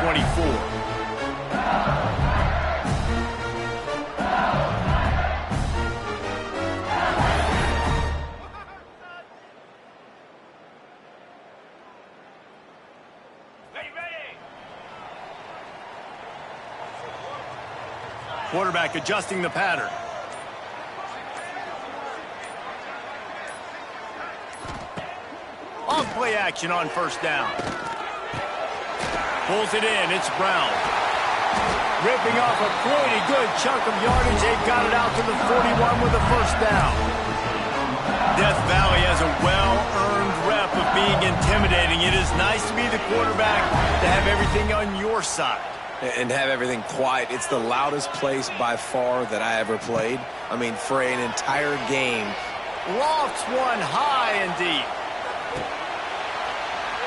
24. Quarterback adjusting the pattern. Off play action on first down. Pulls it in. It's Brown. Ripping off a pretty good chunk of yardage. They've got it out to the 41 with a first down. Death Valley has a well-earned rep of being intimidating. It is nice to be the quarterback, to have everything on your side. And have everything quiet. It's the loudest place by far that I ever played. I mean, for an entire game. Lofts one high and deep.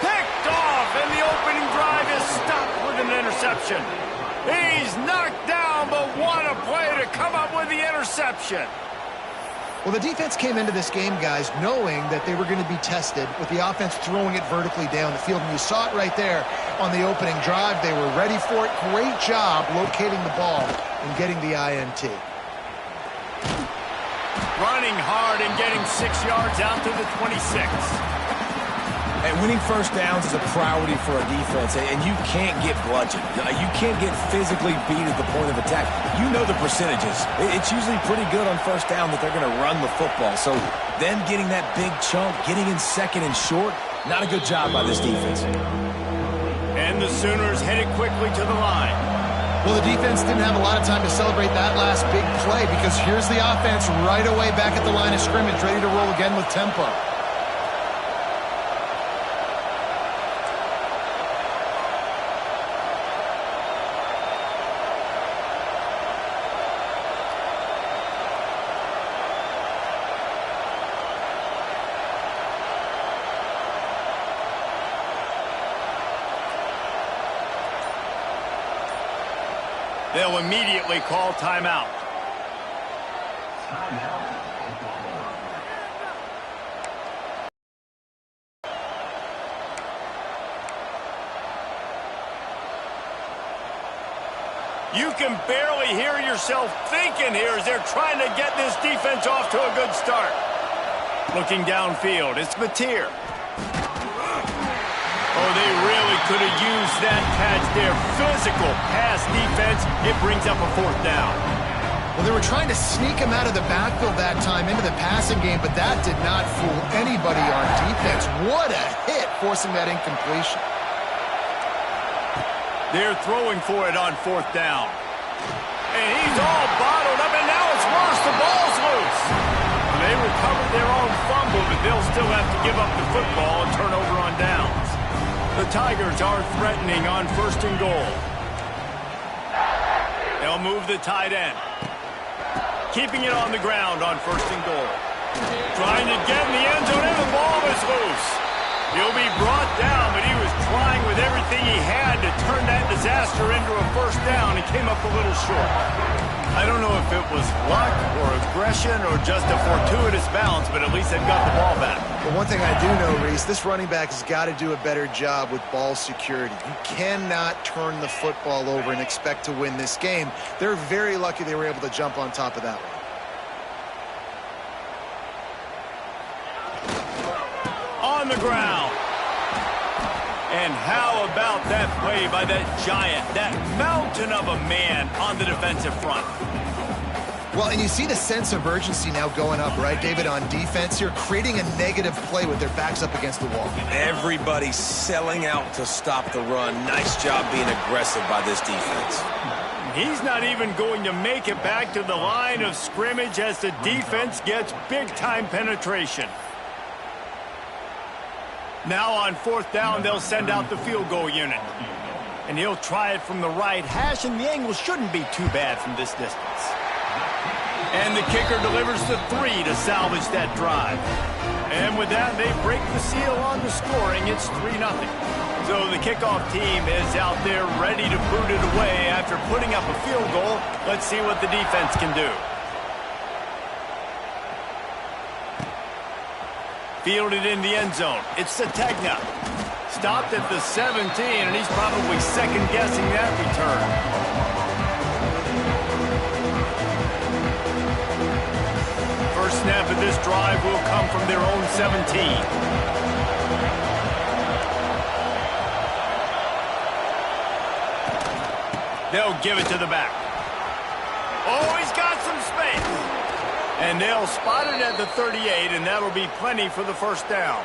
Picked off, and the opening drive is stopped with an interception. He's knocked down, but what a play to come up with the interception. Well, the defense came into this game, guys, knowing that they were going to be tested with the offense throwing it vertically down the field. And you saw it right there on the opening drive. They were ready for it. Great job locating the ball and getting the INT. Running hard and getting 6 yards out to the 26. And winning first downs is a priority for a defense, and you can't get bludgeoned. You can't get physically beat at the point of attack. You know the percentages. It's usually pretty good on first down that they're going to run the football. So then getting that big chunk, getting in second and short, not a good job by this defense. And the Sooners headed quickly to the line. Well, the defense didn't have a lot of time to celebrate that last big play because here's the offense right away back at the line of scrimmage, ready to roll again with tempo. They'll immediately call timeout. You can barely hear yourself thinking here as they're trying to get this defense off to a good start. Looking downfield, it's Mateer. Oh, they really could have used that catch there. Physical pass defense. It brings up a fourth down. Well, they were trying to sneak him out of the backfield that time into the passing game, but that did not fool anybody on defense. What a hit, forcing that incompletion. They're throwing for it on fourth down. And he's all bottled up, and now it's worse. The ball's loose. They recovered their own fumble, but they'll still have to give up the football and turn over on downs. The Tigers are threatening on first and goal. They'll move the tight end. Keeping it on the ground on first and goal. Trying to get in the end zone, and the ball is loose. He'll be brought down, but he was trying with everything he had to turn that disaster into a first down. He came up a little short. I don't know if it was luck or aggression or just a fortuitous bounce, but at least they've got the ball back. But one thing I do know, Reese, this running back has got to do a better job with ball security. You cannot turn the football over and expect to win this game. They're very lucky they were able to jump on top of that one. On the ground. And how about that play by that giant, that mountain of a man on the defensive front? Well, and you see the sense of urgency now going up, right, David, on defense here, creating a negative play with their backs up against the wall. Everybody's selling out to stop the run. Nice job being aggressive by this defense. He's not even going to make it back to the line of scrimmage as the defense gets big-time penetration. Now on fourth down, they'll send out the field goal unit. And he'll try it from the right hash, and the angle shouldn't be too bad from this distance. And the kicker delivers the 3 to salvage that drive. And with that, they break the seal on the scoring. It's 3-0. So the kickoff team is out there ready to boot it away after putting up a field goal. Let's see what the defense can do. Fielded in the end zone. It's Sategna. stopped at the 17, and he's probably second-guessing that return. First snap of this drive will come from their own 17. They'll give it to the back. Oh, he's got some space. And they'll spot it at the 38, and that'll be plenty for the first down.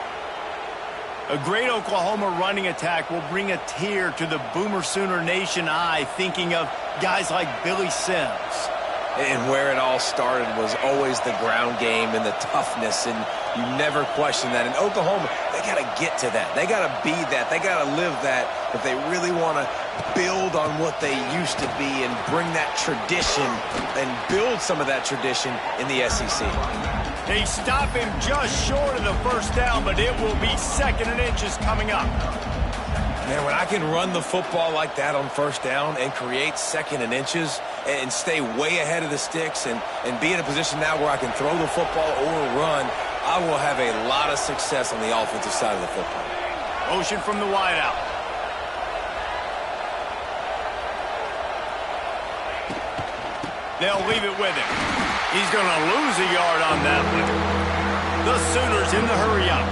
A great Oklahoma running attack will bring a tear to the Boomer Sooner Nation eye, thinking of guys like Billy Sims. And where it all started was always the ground game and the toughness, and you never question that. In Oklahoma, they got to get to that. They got to be that. They got to live that if they really want to build on what they used to be and bring that tradition and build some of that tradition in the SEC. They stop him just short of the first down, but it will be 2nd and inches coming up. Man, when I can run the football like that on first down and create 2nd and inches and stay way ahead of the sticks and be in a position now where I can throw the football or run, I will have a lot of success on the offensive side of the football. Motion from the wideout. They'll leave it with him. He's going to lose a yard on that one. The Sooners in the hurry-up.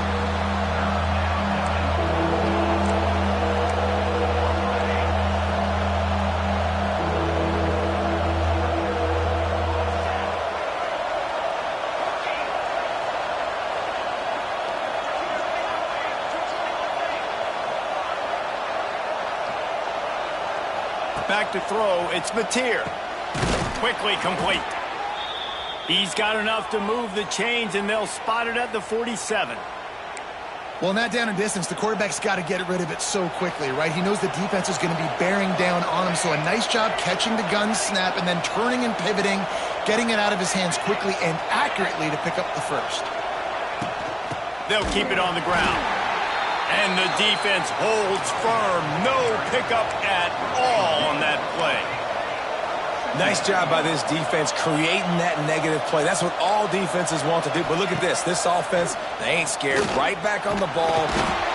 Back to throw, it's Mateer. Quickly complete. He's got enough to move the chains, and they'll spot it at the 47. Well, in that down and distance, the quarterback's got to get rid of it so quickly, right? He knows the defense is going to be bearing down on him, so a nice job catching the gun snap and then turning and pivoting, getting it out of his hands quickly and accurately to pick up the first. They'll keep it on the ground. And the defense holds firm. No pickup at all on that play. Nice job by this defense creating that negative play. That's what all defenses want to do. But look at this. This offense, they ain't scared. Right back on the ball.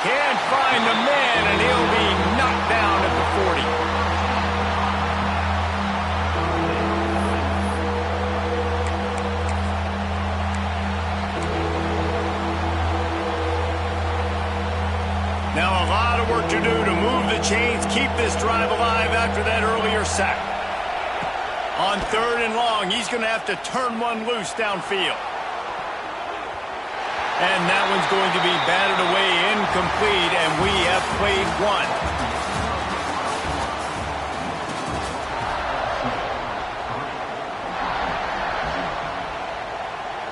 Can't find the man, and he'll be knocked down at the 40. Now a lot of work to do to move the chains, keep this drive alive after that earlier sack. On 3rd and long, he's going to have to turn one loose downfield. And that one's going to be batted away incomplete, and we have played one.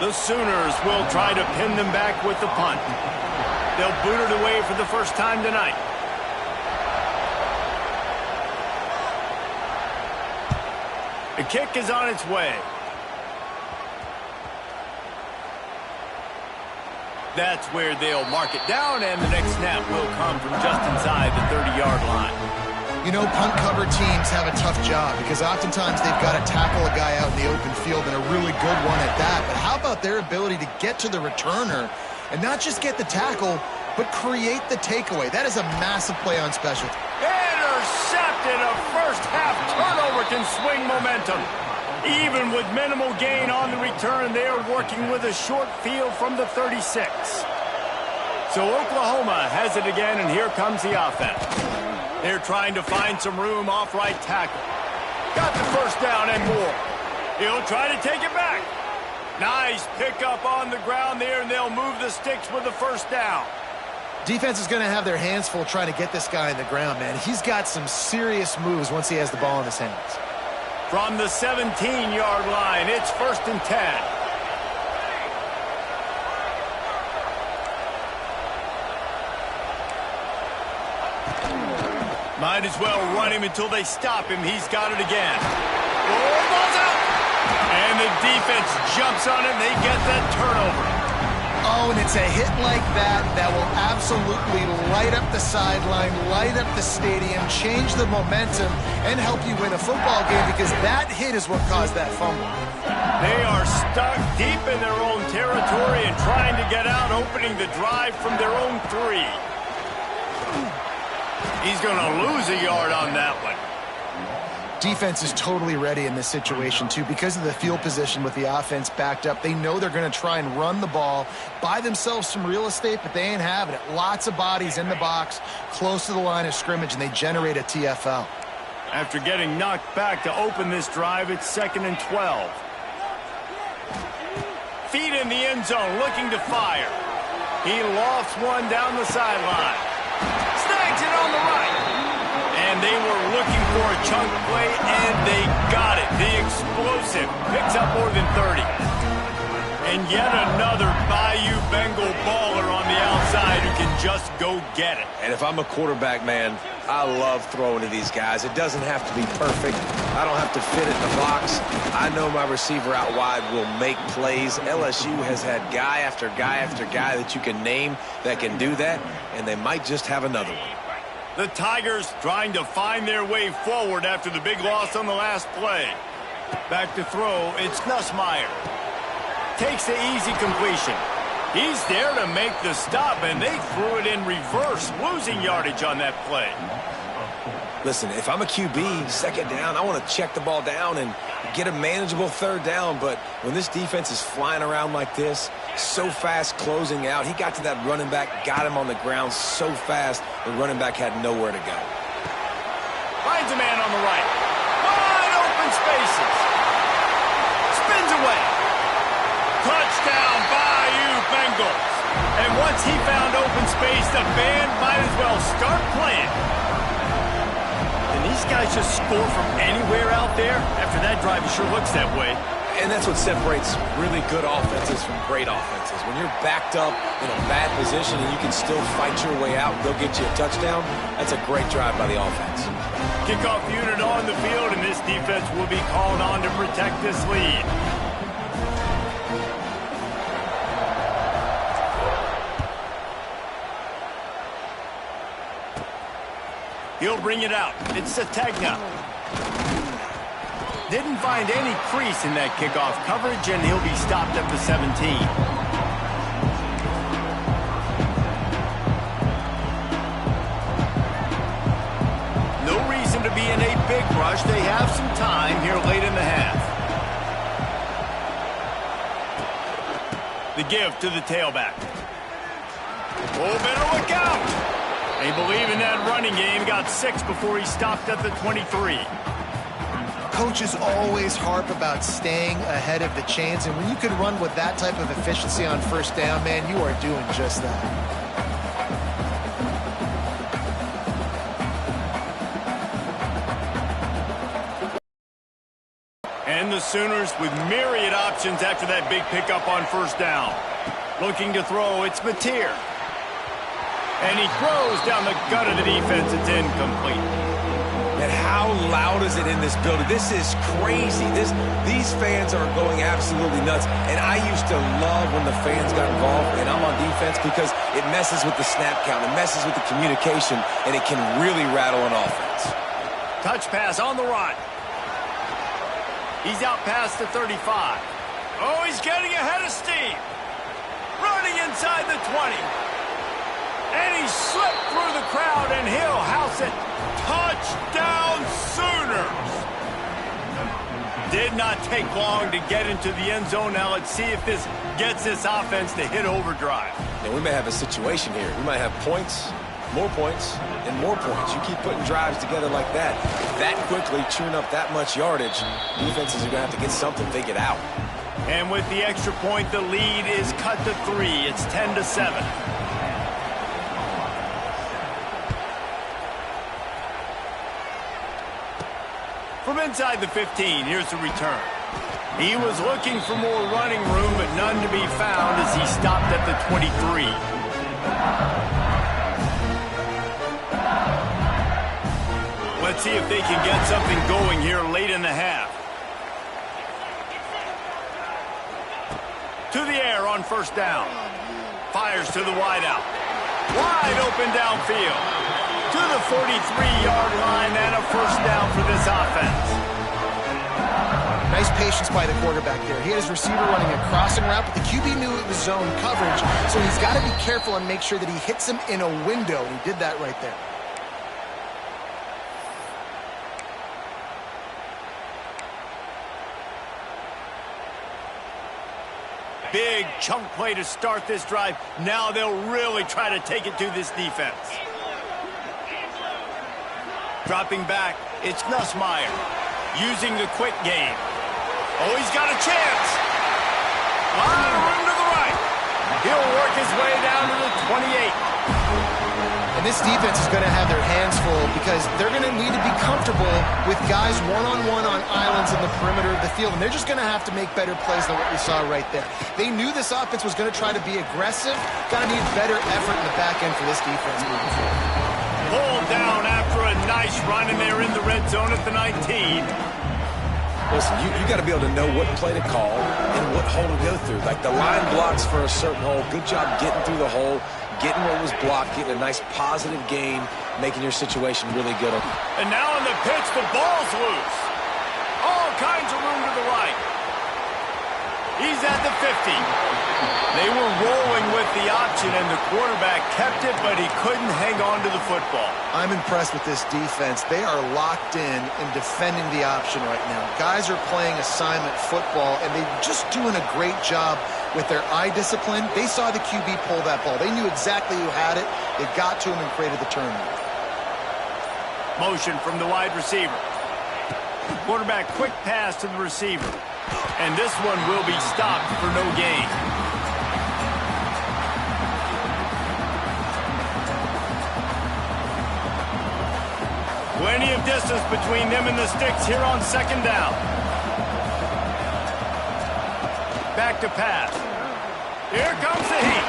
The Sooners will try to pin them back with the punt. They'll boot it away for the first time tonight. The kick is on its way. That's where they'll mark it down, and the next snap will come from just inside the 30-yard line. You know, punt cover teams have a tough job because oftentimes they've got to tackle a guy out in the open field, and a really good one at that. But how about their ability to get to the returner and not just get the tackle, but create the takeaway? That is a massive play on special. Intercepted. A first-half turnover can swing momentum. Even with minimal gain on the return, they are working with a short field from the 36. So Oklahoma has it again, and here comes the offense. They're trying to find some room off right tackle. Got the first down and more. He'll try to take it back. Nice pickup on the ground there, and they'll move the sticks with the first down. Defense is going to have their hands full trying to get this guy in the ground, man. He's got some serious moves once he has the ball in his hands. From the 17-yard line, it's 1st and 10. Might as well run him until they stop him. He's got it again. Oh, ball's out! And the defense jumps on it, and they get that turnover. Oh, and it's a hit like that that will absolutely light up the sideline, light up the stadium, change the momentum, and help you win a football game, because that hit is what caused that fumble. They are stuck deep in their own territory and trying to get out, opening the drive from their own 3. He's going to lose a yard on that one. Defense is totally ready in this situation, too. Because of the field position with the offense backed up, they know they're going to try and run the ball, buy themselves some real estate, but they ain't having it. Lots of bodies in the box, close to the line of scrimmage, and they generate a TFL. After getting knocked back to open this drive, it's 2nd and 12. Feet in the end zone, looking to fire. He lofts one down the sideline. Snags it on the right. And they were looking for a chunk play, and they got it. The explosive picks up more than 30. And yet another Bayou Bengal baller on the outside who can just go get it. And if I'm a quarterback, man, I love throwing to these guys. It doesn't have to be perfect. I don't have to fit it in the box. I know my receiver out wide will make plays. LSU has had guy after guy after guy that you can name that can do that, and they might just have another one. The Tigers trying to find their way forward after the big loss on the last play. Back to throw, it's Nussmeier. Takes the easy completion. He's there to make the stop, and they threw it in reverse, losing yardage on that play. Listen, if I'm a QB, second down, I want to check the ball down and get a manageable third down. But when this defense is flying around like this, so fast closing out, he got to that running back, got him on the ground so fast, the running back had nowhere to go. Finds a man on the right. Wide open spaces. Spins away. Touchdown, Bayou Bengals. And once he found open space, the band might as well start playing. And these guys just score from anywhere out there? After that drive, it sure looks that way. And that's what separates really good offenses from great offenses. When you're backed up in a bad position and you can still fight your way out and go get you a touchdown, that's a great drive by the offense. Kickoff unit on the field, and this defense will be called on to protect this lead. He'll bring it out. It's Sategna. Didn't find any crease in that kickoff coverage, and he'll be stopped at the 17. No reason to be in a big rush. They have some time here late in the half. The give to the tailback. Oh, better look out! They believe in that running game. Got 6 before he stopped at the 23. Coaches always harp about staying ahead of the chains, and when you can run with that type of efficiency on first down, man, you are doing just that. And the Sooners with myriad options after that big pickup on first down. Looking to throw, it's Mateer. And he throws down the gut of the defense. It's incomplete. And how loud is it in this building? This is crazy. These fans are going absolutely nuts. And I used to love when the fans got involved, and I'm on defense, because it messes with the snap count. It messes with the communication, and it can really rattle an offense. Touch pass on the run. He's out past the 35. Oh, he's getting ahead of steam. Running inside the 20. And he slipped through the crowd, and he'll house it. Touchdown, Sooners! Did not take long to get into the end zone. Now let's see if this gets this offense to hit overdrive. And we may have a situation here. We might have points, and more points. You keep putting drives together like that quickly, chewing up that much yardage, defenses are going to have to get something figured out. And with the extra point, the lead is cut to 3. It's 10-7. From inside the 15, here's the return. He was looking for more running room, but none to be found as he stopped at the 23. Let's see if they can get something going here late in the half. To the air on first down. Fires to the wideout. Wide open downfield. To the 43-yard line, and a first down for this offense. Nice patience by the quarterback there. He had his receiver running a crossing route, but the QB knew it was zone coverage, so he's got to be careful and make sure that he hits him in a window, and he did that right there. Big chunk play to start this drive. Now they'll really try to take it to this defense. Dropping back, it's Nussmeier. Using the quick game. Oh, he's got a chance. A lot of room to the right. He'll work his way down to the 28. And this defense is going to have their hands full because they're going to need to be comfortable with guys one-on-one on islands in the perimeter of the field. And they're just going to have to make better plays than what we saw right there. They knew this offense was going to try to be aggressive. Got to need better effort in the back end for this defense moving forward. Pulled down after a nice run, and they're in the red zone at the 19. Listen, you got to be able to know what play to call and what hole to go through. Like the line blocks for a certain hole. Good job getting through the hole, getting what was blocked, getting a nice positive gain, making your situation really good. And now on the pitch, the ball's loose. All kinds of room to the right. He's at the 50. They were rolling with the option, and the quarterback kept it, but he couldn't hang on to the football. I'm impressed with this defense. They are locked in defending the option right now. Guys are playing assignment football, and they're just doing a great job with their eye discipline. They saw the QB pull that ball. They knew exactly who had it. They got to him and created the turnover. Motion from the wide receiver. Quarterback quick pass to the receiver. And this one will be stopped for no gain. Plenty of distance between them and the sticks here on second down. Back to pass. Here comes the heat.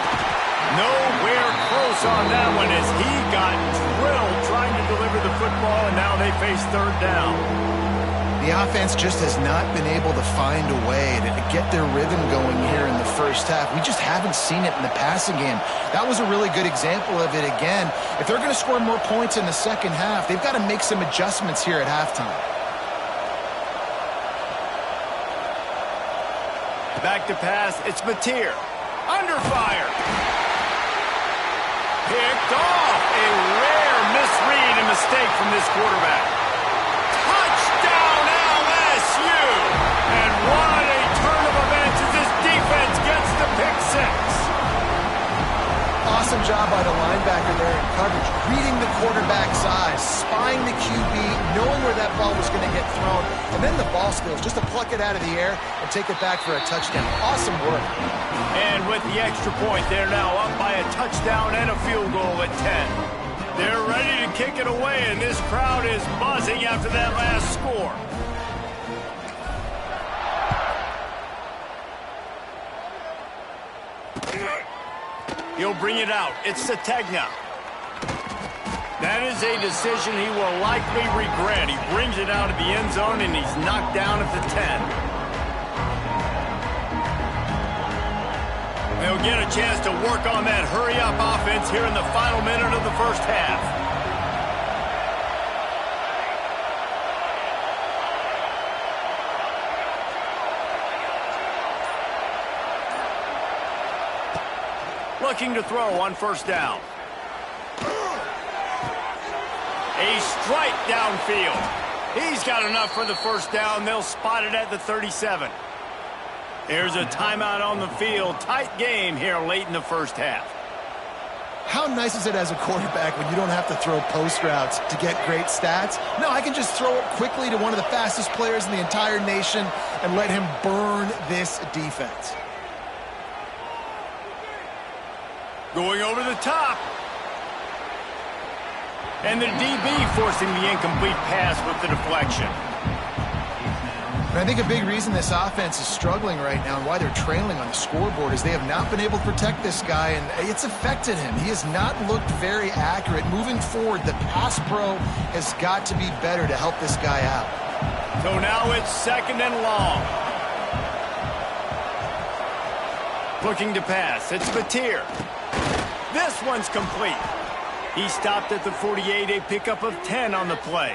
Nowhere close on that one as he got drilled trying to deliver the football, and now they face third down. The offense just has not been able to find a way to get their rhythm going here in the first half. We just haven't seen it in the passing game. That was a really good example of it again. If they're going to score more points in the second half, they've got to make some adjustments here at halftime. Back to pass, it's Mateer. Under fire. Picked off. A rare misread and mistake from this quarterback. Touchdown LSU! And what a turn of events as this defense gets the pick six. Awesome job by the linebacker there in coverage, reading the quarterback's eyes, spying the QB, knowing where that ball was going to get thrown, and then the ball skills, just to pluck it out of the air and take it back for a touchdown. Awesome work. And with the extra point, they're now up by a touchdown and a field goal at 10. They're ready to kick it away, and this crowd is buzzing after that last score. He'll bring it out. It's Sategna. That is a decision he will likely regret. He brings it out of the end zone, and he's knocked down at the 10. They'll get a chance to work on that hurry-up offense here in the final minute of the first half. Looking to throw on first down. A strike downfield. He's got enough for the first down. They'll spot it at the 37. There's a timeout on the field. Tight game here late in the first half. How nice is it as a quarterback when you don't have to throw post routes to get great stats? No, I can just throw it quickly to one of the fastest players in the entire nation and let him burn this defense. Going over the top. And the DB forcing the incomplete pass with the deflection. And I think a big reason this offense is struggling right now and why they're trailing on the scoreboard is they have not been able to protect this guy, and it's affected him. He has not looked very accurate. Moving forward, the pass pro has got to be better to help this guy out. So now it's second and long. Looking to pass. It's Mateer. This one's complete. He stopped at the 48, a pickup of 10 on the play.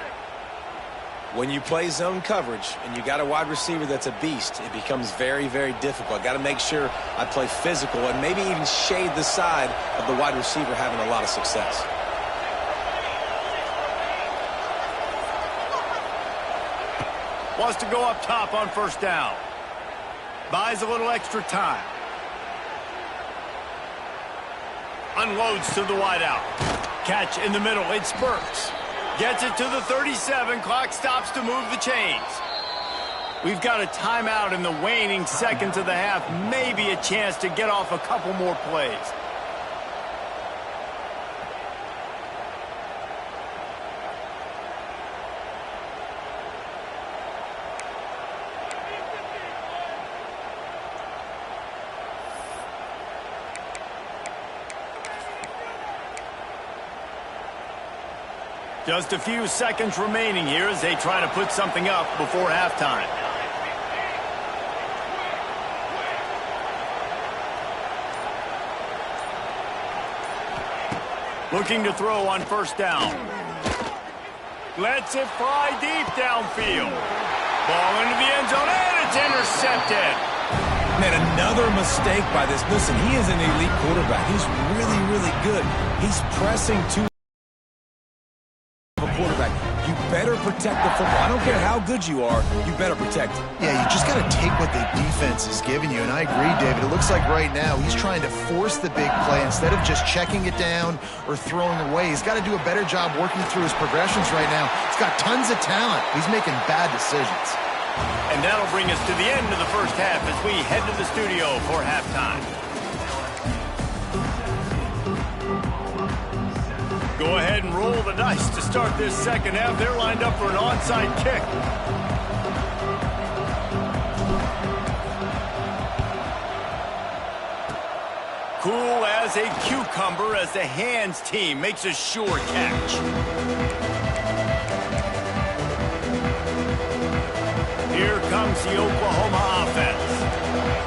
When you play zone coverage and you got a wide receiver that's a beast, it becomes very, very difficult. Got to make sure I play physical and maybe even shade the side of the wide receiver having a lot of success. Wants to go up top on first down. Buys a little extra time. Unloads to the wideout. Catch in the middle. It spurts. Gets it to the 37. Clock stops to move the chains. We've got a timeout in the waning seconds of the half. Maybe a chance to get off a couple more plays. Just a few seconds remaining here as they try to put something up before halftime. Looking to throw on first down. Lets it fly deep downfield. Ball into the end zone, and it's intercepted. Man, another mistake by this. Listen, he is an elite quarterback. He's really, really good. He's pressing too. Quarterback, you better protect the football. I don't care how good you are, you better protect it. Yeah, you just got to take what the defense is giving you, and I agree, David. It looks like right now he's trying to force the big play instead of just checking it down or throwing away. He's got to do a better job working through his progressions right now. He's got tons of talent. He's making bad decisions. And that'll bring us to the end of the first half as we head to the studio for halftime. Go ahead and roll the dice to start this second half. They're lined up for an onside kick. Cool as a cucumber as the hands team makes a sure catch. Here comes the Oklahoma offense.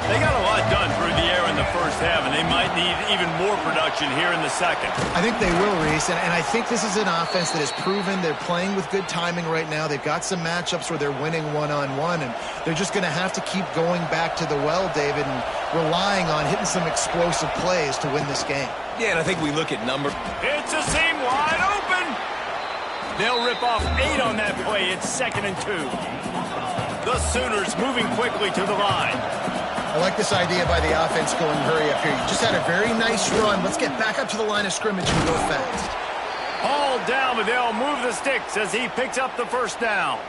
They got a lot done through the air in the first half, and they might need even more production here in the second. I think they will, Reese, and I think this is an offense that has proven they're playing with good timing right now. They've got some matchups where they're winning one-on-one, and they're just going to have to keep going back to the well, David, and relying on hitting some explosive plays to win this game. Yeah, and I think we look at number. It's a seam wide open. They'll rip off 8 on that play. It's 2nd and 2. The Sooners moving quickly to the line. I like this idea by the offense going hurry up here. You just had a very nice run. Let's get back up to the line of scrimmage and go fast. All down, but they'll move the sticks as he picks up the first down.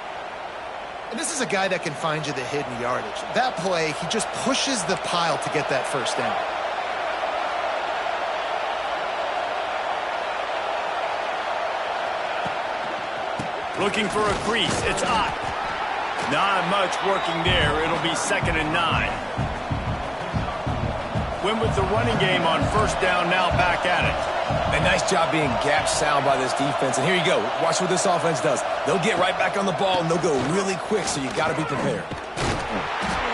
And this is a guy that can find you the hidden yardage. That play, he just pushes the pile to get that first down. Looking for a crease. It's Ott. Not much working there. It'll be 2nd and 9. Win with the running game on first down, now back at it. A nice job being gap sound by this defense. And here you go. Watch what this offense does. They'll get right back on the ball, and they'll go really quick, so you got to be prepared.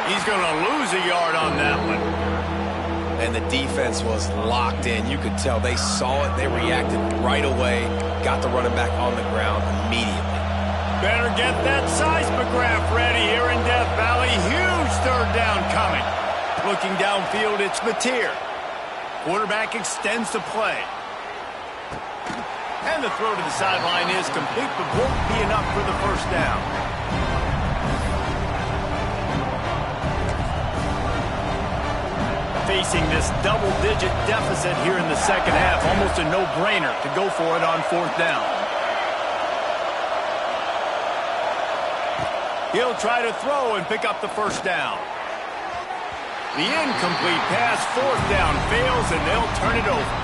He's going to lose a yard on that one. And the defense was locked in. You could tell they saw it. They reacted right away. Got the running back on the ground immediately. Better get that seismograph ready here in Death Valley. Huge third down coming. Looking downfield, it's Mateer. Quarterback extends the play. And the throw to the sideline is complete, but won't be enough for the first down. Facing this double-digit deficit here in the second half, almost a no-brainer to go for it on fourth down. He'll try to throw and pick up the first down. The incomplete pass, fourth down, fails, and they'll turn it over.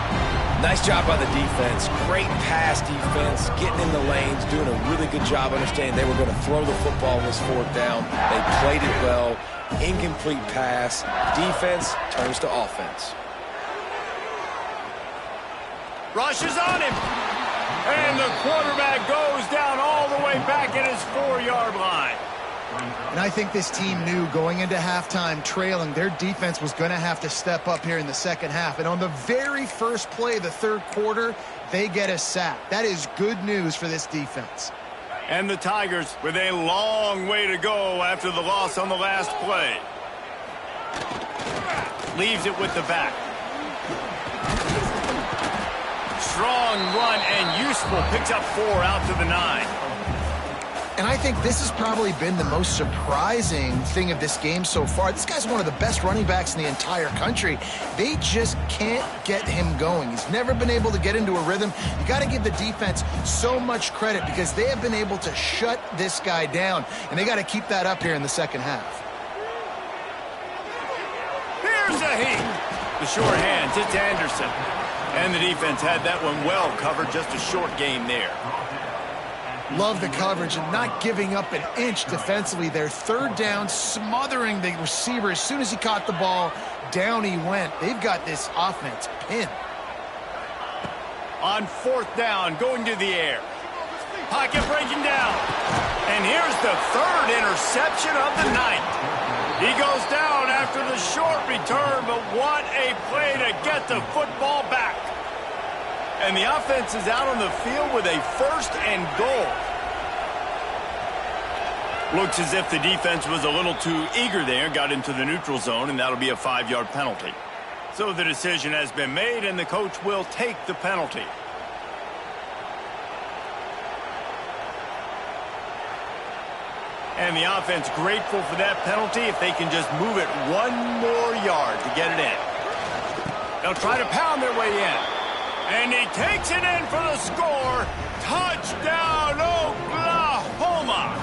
Nice job by the defense. Great pass defense, getting in the lanes, doing a really good job understanding they were going to throw the football on this fourth down. They played it well. Incomplete pass. Defense turns to offense. Rush is on him. And the quarterback goes down all the way back at his 4-yard line. And I think this team knew going into halftime trailing, their defense was going to have to step up here in the second half. And on the very first play of the third quarter, they get a sack. That is good news for this defense. And the Tigers with a long way to go after the loss on the last play. Leaves it with the back. Strong run and useful. Picks up 4 out to the 9. And I think this has probably been the most surprising thing of this game so far. This guy's one of the best running backs in the entire country. They just can't get him going. He's never been able to get into a rhythm. You got to give the defense so much credit because they have been able to shut this guy down, and they got to keep that up here in the second half. Here's a heat. The short hands, it's Anderson. And the defense had that one well covered, just a short game there. Love the coverage and not giving up an inch defensively there. Third down, smothering the receiver. As soon as he caught the ball, down he went. They've got this offense pinned. On 4th down, going to the air. Pocket breaking down. And here's the 3rd interception of the night. He goes down after the short return, but what a play to get the football back. And the offense is out on the field with a 1st and goal. Looks as if the defense was a little too eager there, got into the neutral zone, and that'll be a 5-yard penalty. So the decision has been made, and the coach will take the penalty. And the offense grateful for that penalty if they can just move it 1 more yard to get it in. They'll try to pound their way in. And he takes it in for the score. Touchdown, Oklahoma!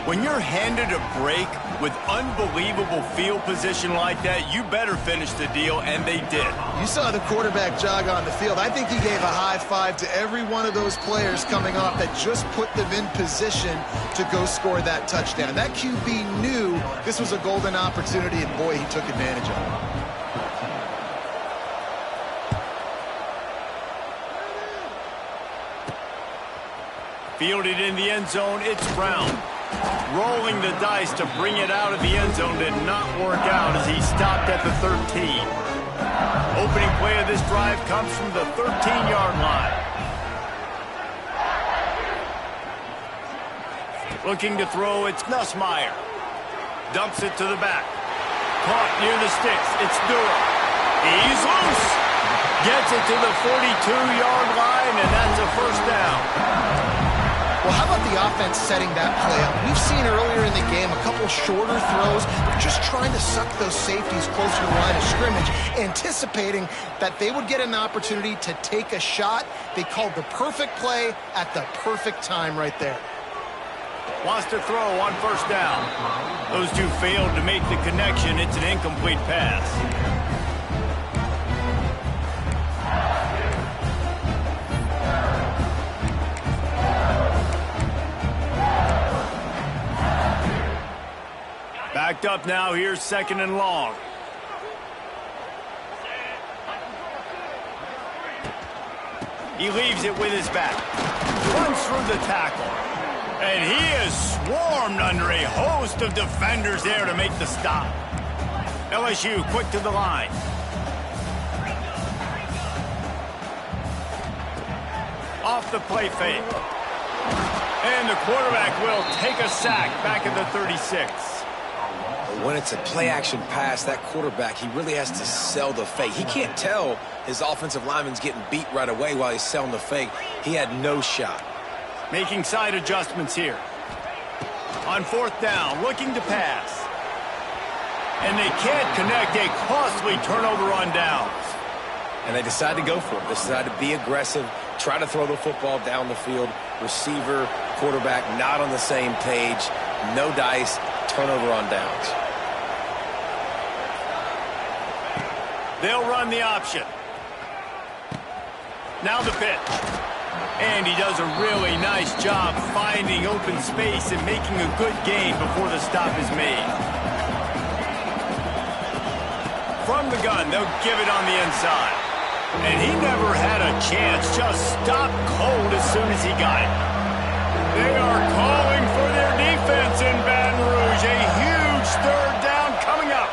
When you're handed a break with unbelievable field position like that, you better finish the deal, and they did. You saw the quarterback jog on the field. I think he gave a high five to every one of those players coming off that just put them in position to go score that touchdown. That QB knew this was a golden opportunity, and boy, he took advantage of it. Fielded in the end zone, it's Brown. Rolling the dice to bring it out of the end zone did not work out as he stopped at the 13. Opening play of this drive comes from the 13-yard line. Looking to throw, it's Nussmeier. Dumps it to the back. Caught near the sticks, it's Durham. He's loose. Gets it to the 42-yard line, and that's a 1st down. Well, how about the offense setting that play up? We've seen earlier in the game a couple shorter throws. They're just trying to suck those safeties closer to the line of scrimmage, anticipating that they would get an opportunity to take a shot. They called the perfect play at the perfect time right there. Wants to throw on 1st down. Those two failed to make the connection. It's an incomplete pass. Backed up now, here's 2nd and long. He leaves it with his back. Runs through the tackle. And he is swarmed under a host of defenders there to make the stop. LSU quick to the line. Off the play fake. And the quarterback will take a sack back at the 36. When it's a play-action pass, that quarterback, he really has to sell the fake. He can't tell his offensive lineman's getting beat right away while he's selling the fake. He had no shot. Making side adjustments here. On 4th down, looking to pass. And they can't connect, a costly turnover on downs. And they decide to go for it. They decide to be aggressive, try to throw the football down the field. Receiver, quarterback, not on the same page. No dice, turnover on downs. They'll run the option. Now the pitch. And he does a really nice job finding open space and making a good gain before the stop is made. From the gun, they'll give it on the inside. And he never had a chance, just stopped cold as soon as he got it. They are calling for their defense in Baton Rouge. A huge 3rd down coming up.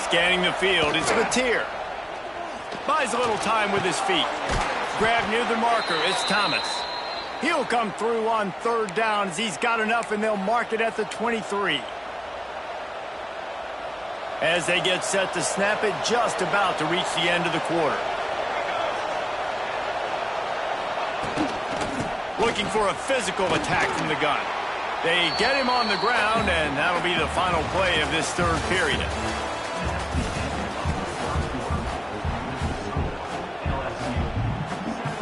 Scanning the field, it's Mateer. Buys a little time with his feet. Grab near the marker, it's Thomas. He'll come through on third down as he's got enough, and they'll mark it at the 23. As they get set to snap it, just about to reach the end of the quarter. Looking for a physical attack from the gun. They get him on the ground, and that'll be the final play of this third period.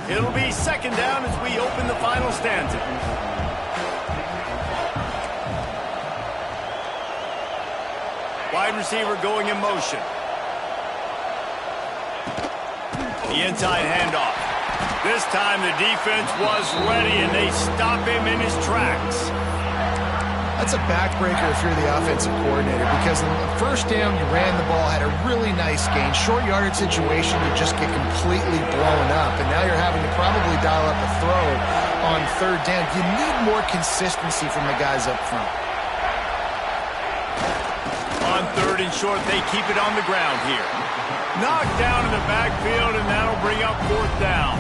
It'll be second down as we open the final stanza. Wide receiver going in motion. The inside handoff. This time the defense was ready, and they stop him in his tracks. That's a backbreaker if you're the offensive coordinator, because on the first down, you ran the ball, had a really nice gain. Short yardage situation, you just get completely blown up, and now you're having to probably dial up a throw on third down. You need more consistency from the guys up front. On third and short, they keep it on the ground here. Knocked down in the backfield, and that'll bring up fourth down.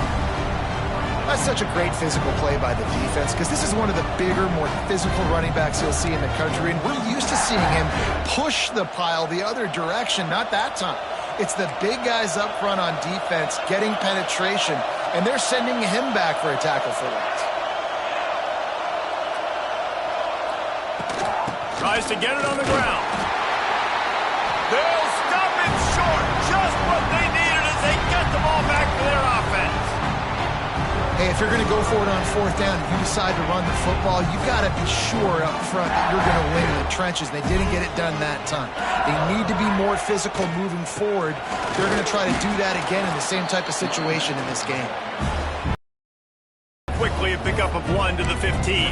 That's such a great physical play by the defense, because this is one of the bigger, more physical running backs you'll see in the country, and we're used to seeing him push the pile the other direction. Not that time. It's the big guys up front on defense getting penetration, and they're sending him back for a tackle for loss. Tries to get it on the ground. They'll stop it short. Just what they needed as they get the ball back for their offense. Hey, if you're going to go for it on fourth down and you decide to run the football, you've got to be sure up front that you're going to win in the trenches. They didn't get it done that time. They need to be more physical moving forward. They're going to try to do that again in the same type of situation in this game. Quickly a pickup of 1 to the 15.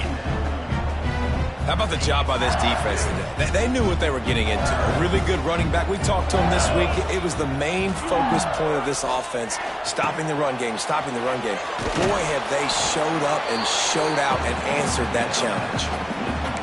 How about the job by this defense today? They knew what they were getting into. A really good running back. We talked to him this week. It was the main focus point of this offense, stopping the run game, stopping the run game. Boy, have they showed up and showed out and answered that challenge.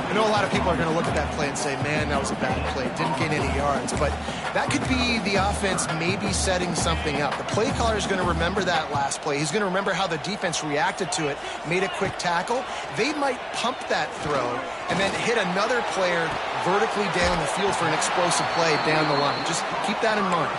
I know a lot of people are going to look at that play and say, man, that was a bad play. Didn't gain any yards. But that could be the offense maybe setting something up. The play caller is going to remember that last play. He's going to remember how the defense reacted to it, made a quick tackle. They might pump that throw and then hit another player vertically down the field for an explosive play down the line. Just keep that in mind.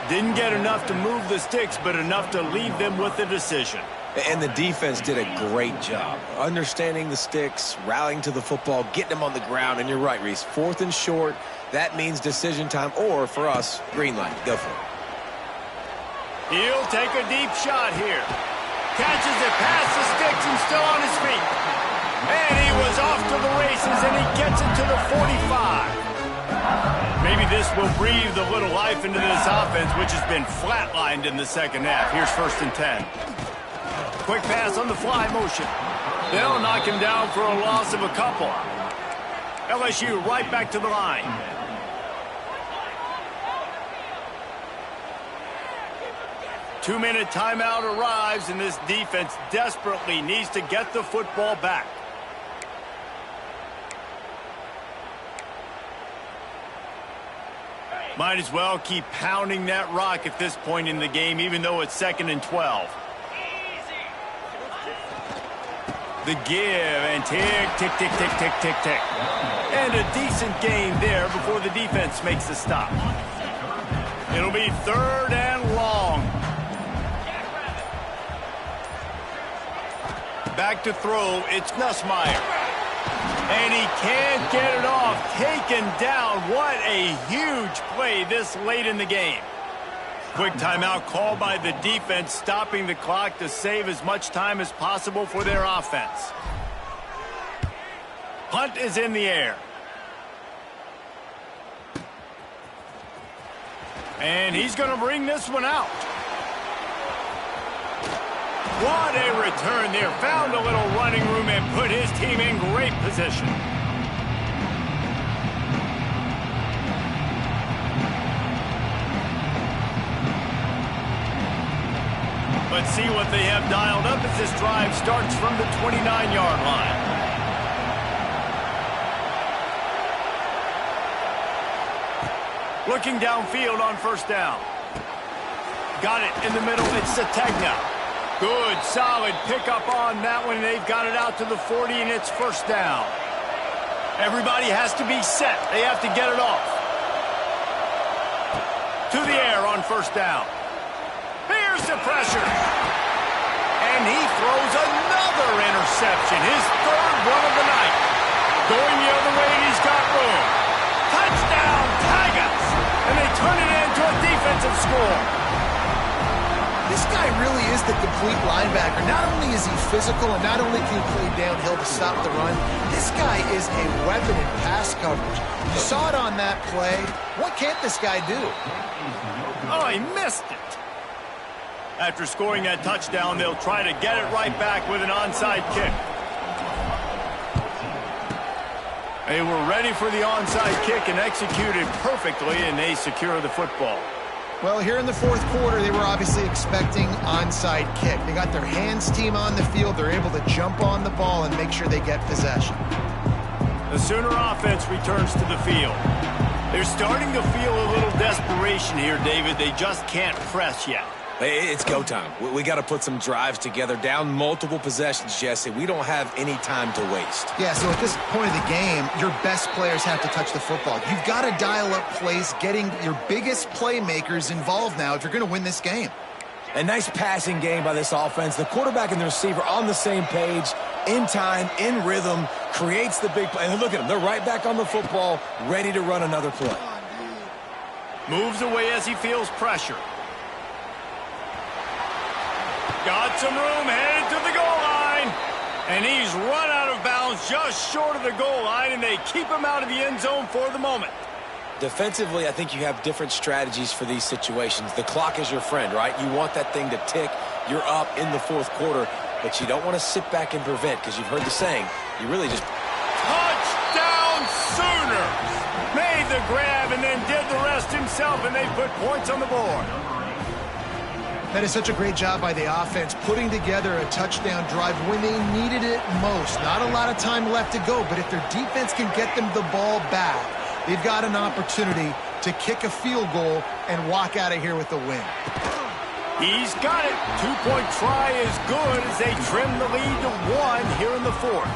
Didn't get enough to move the sticks, but enough to leave them with a decision. And the defense did a great job understanding the sticks, rallying to the football, getting them on the ground. And you're right, Reese. Fourth and short, that means decision time, or for us, green light. Go for it. He'll take a deep shot here. Catches it past the sticks and still on his feet. And he was off to the races, and he gets it to the 45. Maybe this will breathe a little life into this offense, which has been flatlined in the second half. Here's 1st and 10. Quick pass on the fly motion. They'll knock him down for a loss of a couple. LSU right back to the line. Two-minute timeout arrives, and this defense desperately needs to get the football back. Might as well keep pounding that rock at this point in the game, even though it's 2nd and 12. The give, and tick, tick, tick, tick, tick, tick, tick. And a decent gain there before the defense makes the stop. It'll be 3rd and long. Back to throw, it's Nussmeier. And he can't get it off. Taken down. What a huge play this late in the game. Quick timeout called by the defense, stopping the clock to save as much time as possible for their offense. Punt is in the air. And he's going to bring this one out. What a return there. Found a little running room and put his team in great position. Let's see what they have dialed up as this drive starts from the 29-yard line. Looking downfield on first down. Got it in the middle. It's Ctrash. Good, solid pickup on that one. They've got it out to the 40, and it's first down. Everybody has to be set. They have to get it off. To the air on first down. Here's the pressure. And he throws another interception. His third one of the night. Going the other way, and he's got room. Touchdown, Tigers! And they turn it into a defensive score. This guy really is the complete linebacker. Not only is he physical, and not only can he play downhill to stop the run, this guy is a weapon in pass coverage. You saw it on that play. What can't this guy do? Oh, he missed it. After scoring that touchdown, they'll try to get it right back with an onside kick. They were ready for the onside kick and executed perfectly, and they secure the football. Well, here in the fourth quarter, they were obviously expecting onside kick. They got their hands team on the field. They're able to jump on the ball and make sure they get possession. The Sooner offense returns to the field. They're starting to feel a little desperation here, David. They just can't press yet. It's go time. We got to put some drives together. Down multiple possessions, Jesse. We don't have any time to waste. Yeah, so at this point of the game, your best players have to touch the football. You've got to dial up plays, getting your biggest playmakers involved now if you're going to win this game. A nice passing game by this offense. The quarterback and the receiver on the same page, in time, in rhythm, creates the big play. And look at them. They're right back on the football, ready to run another play. Moves away as he feels pressure. Got some room, headed to the goal line. And he's run out of bounds just short of the goal line, and they keep him out of the end zone for the moment. Defensively, I think you have different strategies for these situations. The clock is your friend, right? You want that thing to tick. You're up in the fourth quarter, but you don't want to sit back and prevent, because you've heard the saying, you really just... Touchdown Sooners! Made the grab and then did the rest himself, and they put points on the board. That is such a great job by the offense, putting together a touchdown drive when they needed it most. Not a lot of time left to go, but if their defense can get them the ball back, they've got an opportunity to kick a field goal and walk out of here with the win. He's got it. Two-point try is good as they trim the lead to 1 here in the fourth.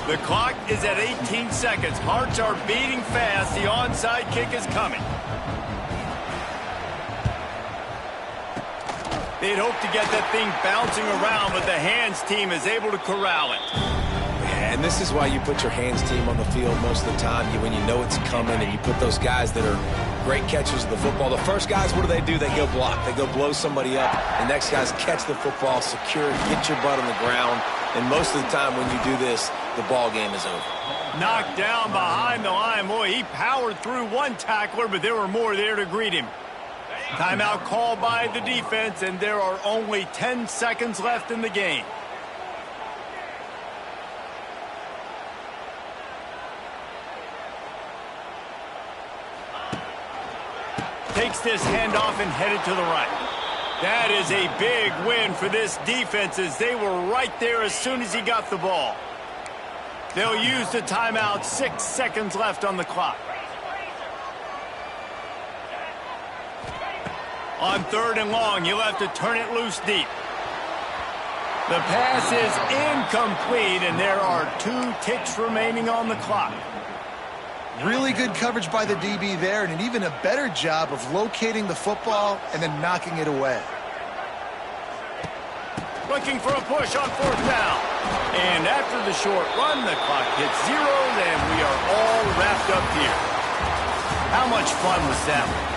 The clock is at 18 seconds. Hearts are beating fast. The onside kick is coming. They'd hope to get that thing bouncing around, but the hands team is able to corral it. And this is why you put your hands team on the field most of the time, when you know it's coming, and you put those guys that are great catchers of the football. The first guys, what do? They go block. They go blow somebody up. The next guys catch the football, secure, get your butt on the ground. And most of the time when you do this, the ball game is over. Knocked down behind the line. Boy, he powered through one tackler, but there were more there to greet him. Timeout called by the defense, and there are only 10 seconds left in the game. Takes this handoff and headed to the right. That is a big win for this defense as they were right there as soon as he got the ball. They'll use the timeout. 6 seconds left on the clock. On 3rd and long, you'll have to turn it loose deep. The pass is incomplete, and there are 2 ticks remaining on the clock. Really good coverage by the DB there, and an even a better job of locating the football and then knocking it away. Looking for a push on 4th down. And after the short run, the clock hits 0, and we are all wrapped up here. How much fun was that one?